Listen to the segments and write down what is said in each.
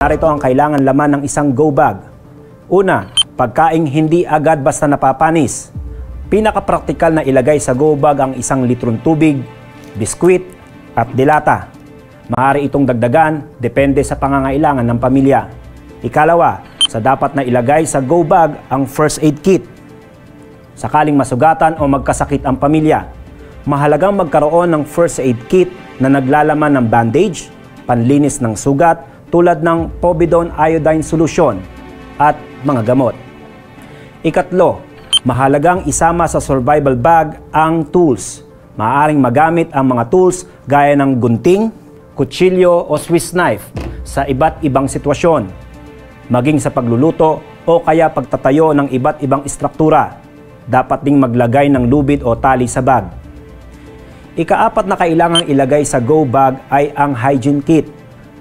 Narito ang kailangan laman ng isang go bag. Una, pagkaing hindi agad basta napapanis. Pinakapraktikal na ilagay sa go bag ang 1 litrong tubig, biskwit at dilata. Maaari itong dagdagan depende sa pangangailangan ng pamilya. Ikalawa, sa dapat na ilagay sa go bag ang first aid kit. Sakaling masugatan o magkasakit ang pamilya, mahalagang magkaroon ng first aid kit na naglalaman ng bandage, panlinis ng sugat tulad ng povidone iodine solution at mga gamot. Ikatlo, mahalagang isama sa survival bag ang tools. Maaaring magamit ang mga tools gaya ng gunting, kutsilyo o Swiss knife sa iba't ibang sitwasyon, maging sa pagluluto o kaya pagtatayo ng iba't ibang istruktura. Dapat ding maglagay ng lubid o tali sa bag. Ikaapat na kailangang ilagay sa go bag ay ang hygiene kit.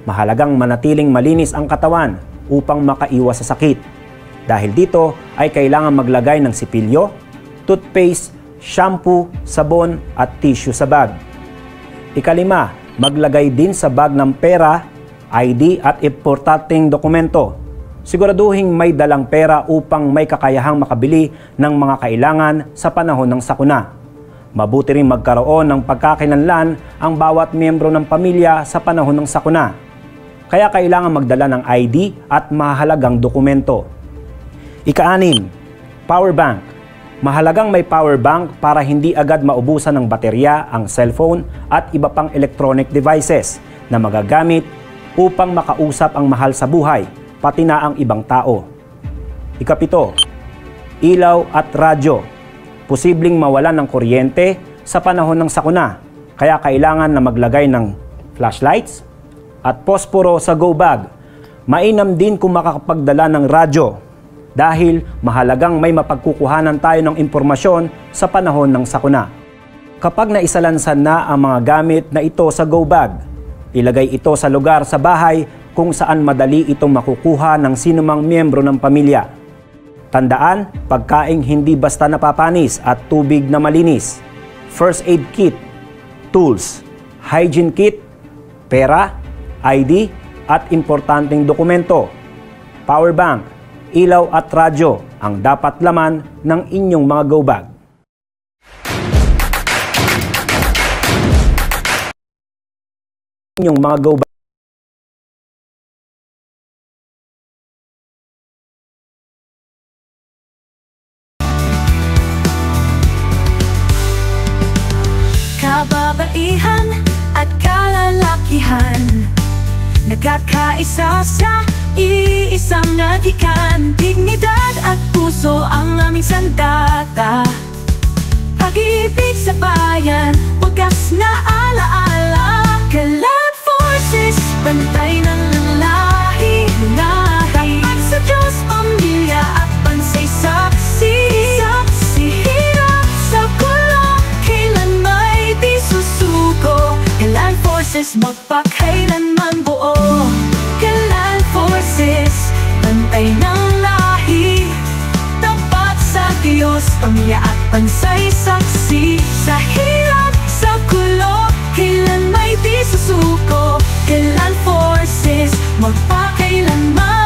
Mahalagang manatiling malinis ang katawan upang makaiwas sa sakit. Dahil dito ay kailangan maglagay ng sipilyo, toothpaste, shampoo, sabon at tissue sa bag. Ikalima, maglagay din sa bag ng pera, ID at importanteng dokumento. Siguraduhin may dalang pera upang may kakayahang makabili ng mga kailangan sa panahon ng sakuna. Mabuti rin magkaroon ng pagkakilanlan ang bawat miyembro ng pamilya sa panahon ng sakuna. Kaya kailangan magdala ng ID at mahalagang dokumento. Ika-6, power bank. Mahalagang may power bank para hindi agad maubusan ng baterya ang cellphone at iba pang electronic devices na magagamit upang makausap ang mahal sa buhay, pati na ang ibang tao. Ika-7, ilaw at radyo. Posibleng mawalan ng kuryente sa panahon ng sakuna, kaya kailangan na maglagay ng flashlights at posporo sa go bag. Mainam din kung makakapagdala ng radyo dahil mahalagang may mapagkukuhanan tayo ng impormasyon sa panahon ng sakuna. Kapag naisalansan na ang mga gamit na ito sa go bag, ilagay ito sa lugar sa bahay kung saan madali itong makukuha ng sinumang miyembro ng pamilya. Tandaan, pagkaing hindi basta napapanis at tubig na malinis, first aid kit, tools, hygiene kit, pera, ID at importanteng dokumento, power bank, ilaw at radyo ang dapat laman ng inyong mga go bag. Inyong mga go bag. Kababaihan at kalalakihan, nagkakaisa sa iisang natikan. Dignidad at puso ang aming sandata. Pag-ibig sa bayan, wagas na alaala. Kalag Forces, bantay ng lahi. Tapat sa Diyos, pamilya at bansay saksi. Hirap sa gulo, kailan may di susuko. Kalag Forces, magpakailanman buo. Kalag Forces, bantay ng lahi. Tapat sa Diyos, pamilya at bansay saksi. Sa hirap, sa gulo, kailan may di susuko. Kalag Forces, magpakailanman.